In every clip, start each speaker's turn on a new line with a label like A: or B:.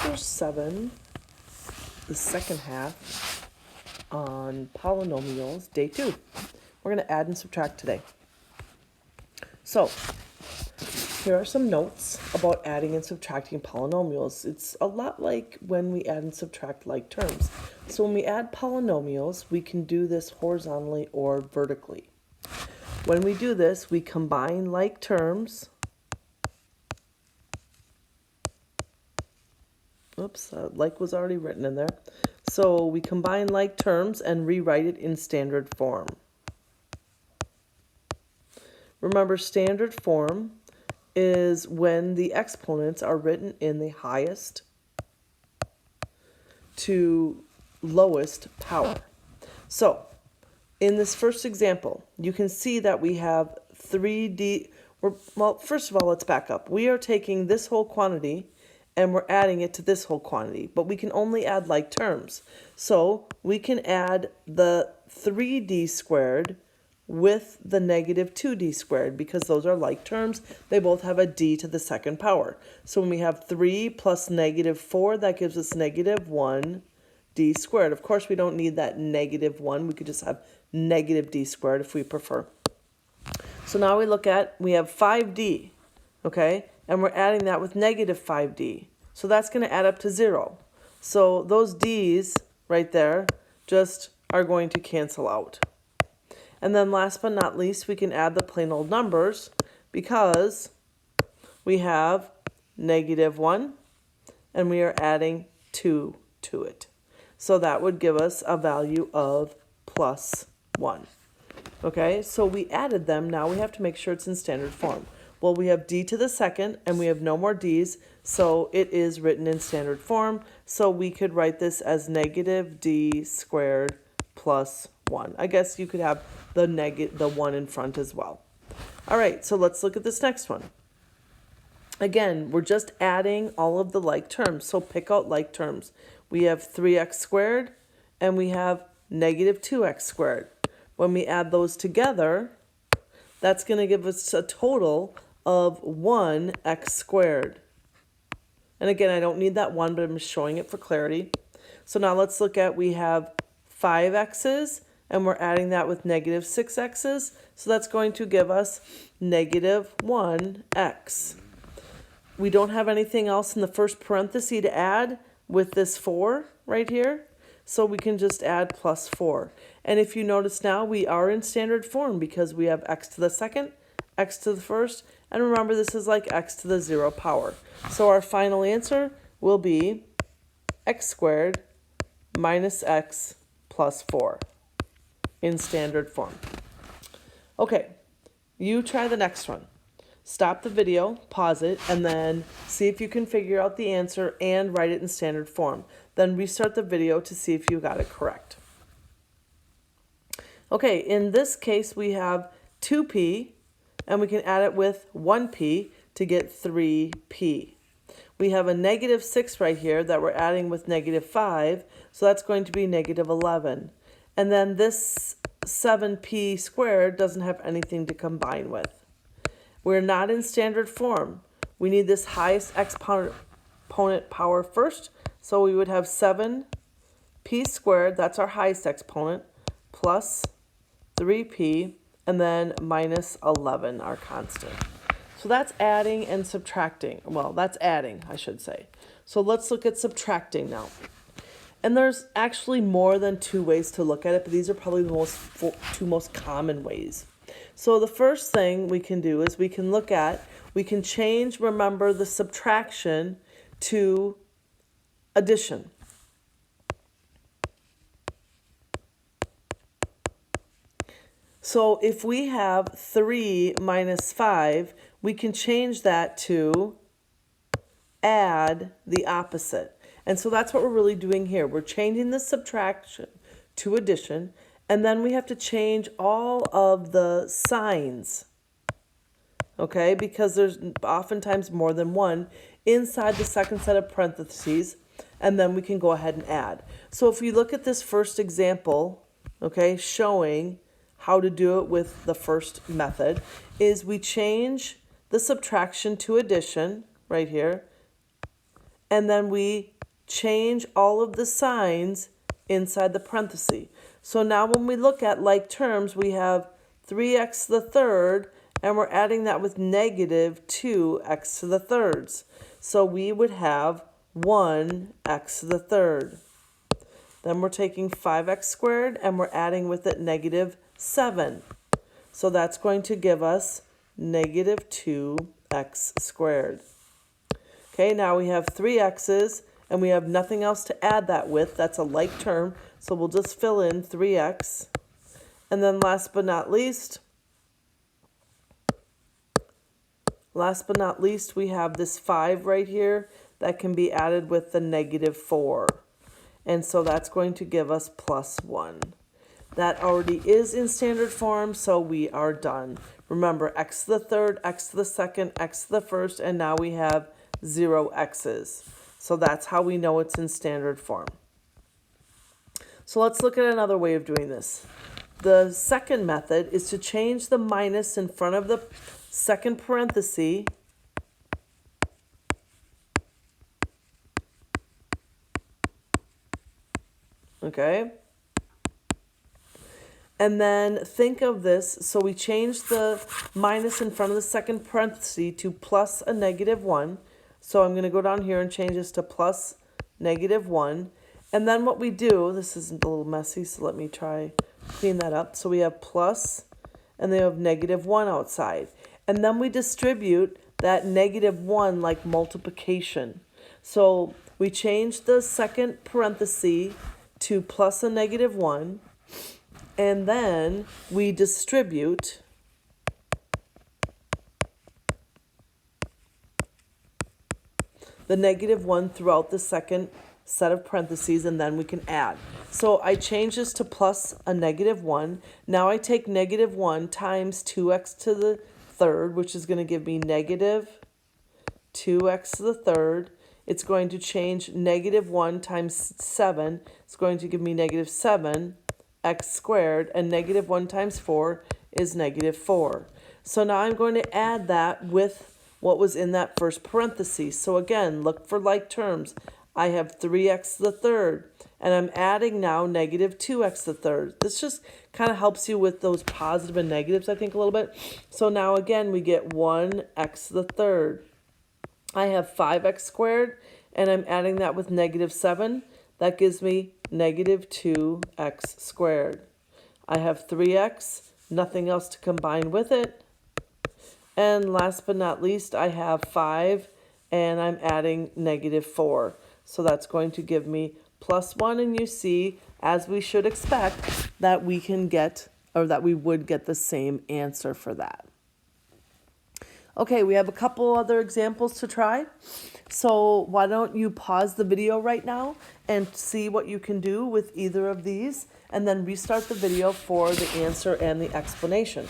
A: Chapter 7, the second half on polynomials, day 2. We're going to add and subtract today. So, here are some notes about adding and subtracting polynomials. It's a lot like when we add and subtract like terms. So when we add polynomials, we can do this horizontally or vertically. When we do this, we combine like terms. Oops, like was already written in there. So we combine like terms and rewrite it in standard form. Remember, standard form is when the exponents are written in the highest to lowest power. So in this first example, you can see that we have 3D. Well, first of all, let's back up. We are taking this whole quantity and we're adding it to this whole quantity, but we can only add like terms. So we can add the 3D squared with the negative 2D squared because those are like terms. They both have a d to the second power. So when we have 3 plus negative 4, that gives us negative 1d squared. Of course, we don't need that negative 1. We could just have negative d squared if we prefer. So now we have 5d, okay? And we're adding that with negative 5d. So that's going to add up to 0. So those d's right there just are going to cancel out. And then last but not least, we can add the plain old numbers because we have negative 1 and we are adding 2 to it. So that would give us a value of plus 1. Okay, so we added them. Now we have to make sure it's in standard form. Well, we have d to the second, and we have no more d's, so it is written in standard form. So we could write this as negative d squared plus 1. I guess you could have the 1 in front as well. All right, so let's look at this next one. Again, we're just adding all of the like terms, so pick out like terms. We have 3x squared, and we have negative 2x squared. When we add those together, that's going to give us a total of 1x squared. And again, I don't need that 1, but I'm just showing it for clarity. So now let's look at, we have 5x's, and we're adding that with negative 6x's. So that's going to give us negative 1x. We don't have anything else in the first parenthesis to add with this 4 right here. So we can just add plus 4. And if you notice now, we are in standard form because we have x to the second, x to the first, and remember this is like x to the 0 power. So our final answer will be x squared minus x plus 4 in standard form. Okay, you try the next one. Stop the video, pause it, and then see if you can figure out the answer and write it in standard form. Then restart the video to see if you got it correct. Okay, in this case, we have 2p, and we can add it with 1p to get 3p. We have a negative 6 right here that we're adding with negative 5, so that's going to be negative 11. And then this 7p squared doesn't have anything to combine with. We're not in standard form. We need this highest exponent power first, so we would have 7p squared, that's our highest exponent, plus 3p, and then minus 11, our constant. So that's adding and subtracting. Well, that's adding, I should say. So let's look at subtracting now. And there's actually more than 2 ways to look at it, but these are probably the two most common ways. So the first thing we can do is we can change, remember, the subtraction to addition. So if we have 3 minus 5, we can change that to add the opposite. And so that's what we're really doing here. We're changing the subtraction to addition, and then we have to change all of the signs, okay? Because there's oftentimes more than one inside the second set of parentheses, and then we can go ahead and add. So if we look at this first example, okay, showing how to do it with the first method, is we change the subtraction to addition right here, and then we change all of the signs inside the parenthesis. So now when we look at like terms, we have 3x to the third, and we're adding that with negative 2x to the thirds. So we would have 1x to the third. Then we're taking 5x squared, and we're adding with it negative 7. So that's going to give us negative 2x squared. Okay, now we have 3x's, and we have nothing else to add that with. That's a like term, so we'll just fill in 3x. And then last but not least, we have this 5 right here that can be added with the negative 4. And so that's going to give us plus 1. That already is in standard form, so we are done. Remember, x to the third, x to the second, x to the first, and now we have 0 x's. So that's how we know it's in standard form. So let's look at another way of doing this. The second method is to change the minus in front of the second parenthesis okay? And then think of this, so we change the minus in front of the second parenthesis to plus a negative 1. So I'm going to go down here and change this to plus negative 1. And then what we do, this is a little messy, so let me try clean that up. So we have plus, and then we have negative 1 outside. And then we distribute that negative 1 like multiplication. So we change the second parenthesis to plus a negative 1. And then we distribute the negative 1 throughout the second set of parentheses, and then we can add. So I change this to plus a negative 1. Now I take negative 1 times 2x to the third, which is going to give me negative 2x to the third. It's going to change negative 1 times 7. It's going to give me negative 7 x squared, and negative 1 times 4 is negative 4. So now I'm going to add that with what was in that first parenthesis. So again, look for like terms. I have 3x to the third, and I'm adding now negative 2x to the third. This just kind of helps you with those positive and negatives, I think, a little bit. So now again, we get 1x to the third. I have 5x squared, and I'm adding that with negative 7. That gives me negative 2x squared. I have 3x, nothing else to combine with it. And last but not least, I have 5, and I'm adding negative 4. So that's going to give me plus 1, and you see, as we should expect, that we can get, or that we would get the same answer for that. Okay, we have a couple other examples to try. So why don't you pause the video right now and see what you can do with either of these, and then restart the video for the answer and the explanation.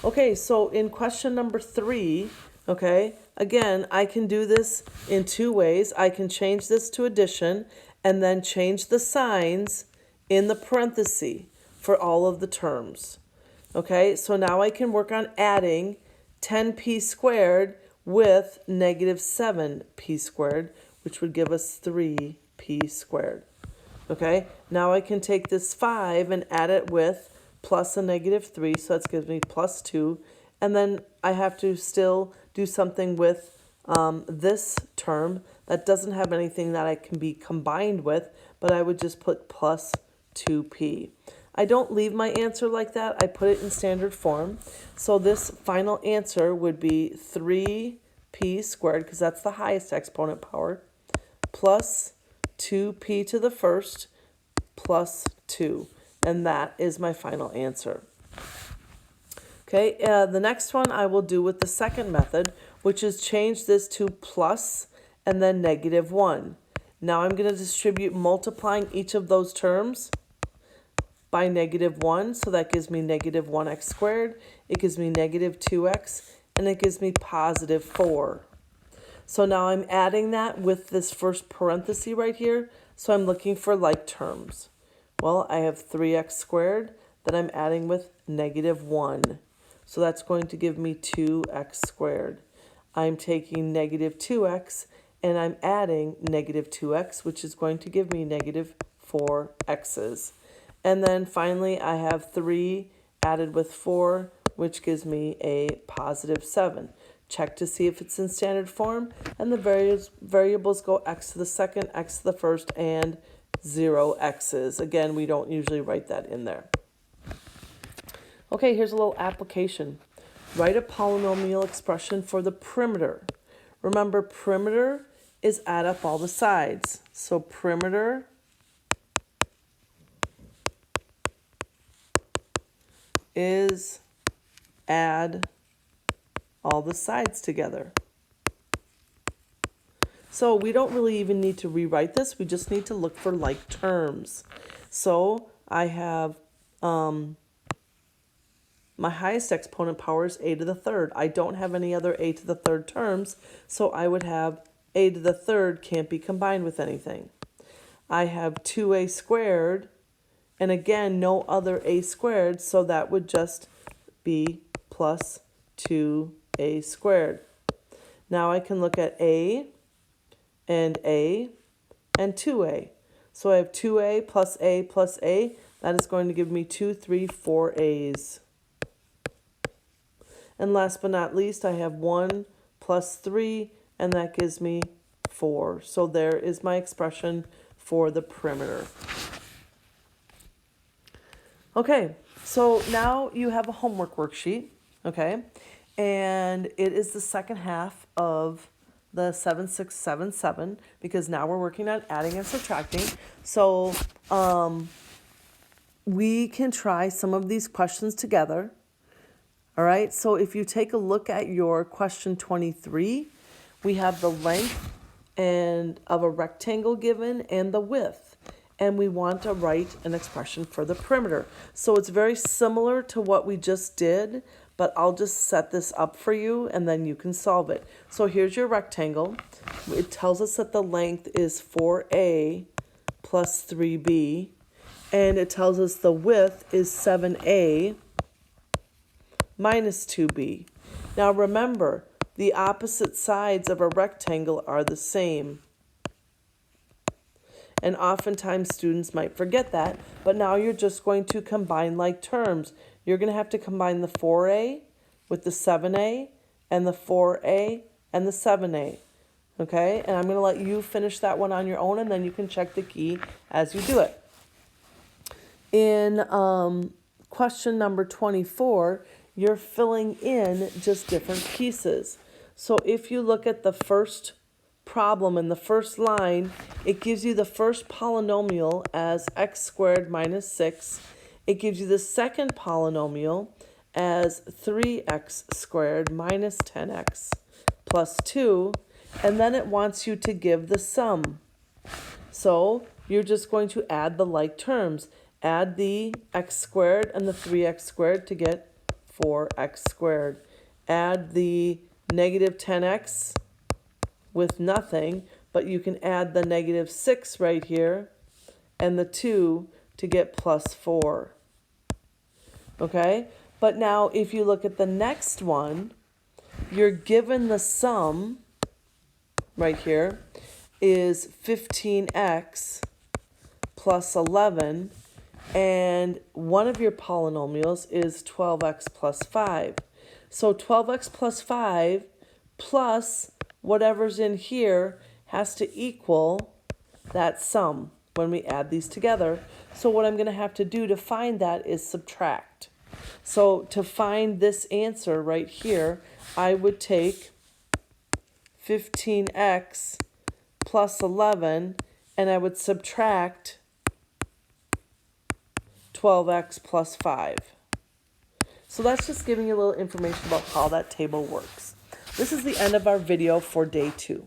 A: Okay, so in question number 3, okay, again, I can do this in 2 ways. I can change this to addition and then change the signs in the parenthesis for all of the terms. Okay, so now I can work on adding 10p squared with negative 7p squared, which would give us 3p squared. Okay, now I can take this 5 and add it with plus a negative 3, so that gives me plus 2. And then I have to still do something with this term that doesn't have anything that I can be combined with, but I would just put plus 2p. I don't leave my answer like that. I put it in standard form. So this final answer would be 3p squared, because that's the highest exponent power, plus 2p to the first plus 2. And that is my final answer. Okay, the next one I will do with the second method, which is change this to plus and then negative 1. Now I'm going to distribute multiplying each of those terms by negative 1, so that gives me negative 1x squared, it gives me negative 2x, and it gives me positive 4. So now I'm adding that with this first parenthesis right here, so I'm looking for like terms. Well, I have 3x squared that I'm adding with negative 1, so that's going to give me 2x squared. I'm taking negative 2x and I'm adding negative 2x, which is going to give me negative 4x's. And then finally, I have 3 added with 4, which gives me a positive 7. Check to see if it's in standard form, and the variables go x to the second, x to the first, and 0 x's. Again, we don't usually write that in there. Okay, here's a little application. Write a polynomial expression for the perimeter. Remember, perimeter is add up all the sides. So perimeter is add all the sides together. So we don't really even need to rewrite this. We just need to look for like terms. So I have my highest exponent power is a to the third. I don't have any other a to the third terms, so I would have a to the third can't be combined with anything. I have 2a squared, and again, no other a squared, so that would just be plus 2a squared. Now I can look at a and 2a. So I have 2a plus a plus a. That is going to give me 2, 3, 4 a's. And last but not least, I have 1 plus 3, and that gives me 4. So there is my expression for the perimeter. Okay, so now you have a homework worksheet, okay? And it is the second half of the 7-6-7-7, because now we're working on adding and subtracting. So we can try some of these questions together. All right, so if you take a look at your question 23, we have the length of a rectangle given and the width. And we want to write an expression for the perimeter. So it's very similar to what we just did, but I'll just set this up for you and then you can solve it. So here's your rectangle. It tells us that the length is 4a plus 3b, and it tells us the width is 7a minus 2b. Now remember, the opposite sides of a rectangle are the same. And oftentimes students might forget that, but now you're just going to combine like terms. You're going to have to combine the 4a with the 7a and the 4a and the 7a. Okay, and I'm going to let you finish that one on your own, and then you can check the key as you do it. In question number 24, you're filling in just different pieces. So if you look at the first problem in the first line, it gives you the first polynomial as x squared minus 6. It gives you the second polynomial as 3x squared minus 10x plus 2, and then it wants you to give the sum. So you're just going to add the like terms. Add the x squared and the 3x squared to get 4x squared. Add the negative 10x with nothing, but you can add the negative 6 right here and the 2 to get plus 4. Okay? But now if you look at the next one, you're given the sum right here is 15x plus 11, and one of your polynomials is 12x plus 5. So 12x plus 5 plus whatever's in here has to equal that sum when we add these together. So what I'm going to have to do to find that is subtract. So to find this answer right here, I would take 15x plus 11, and I would subtract 12x plus 5. So that's just giving you a little information about how that table works. This is the end of our video for day 2.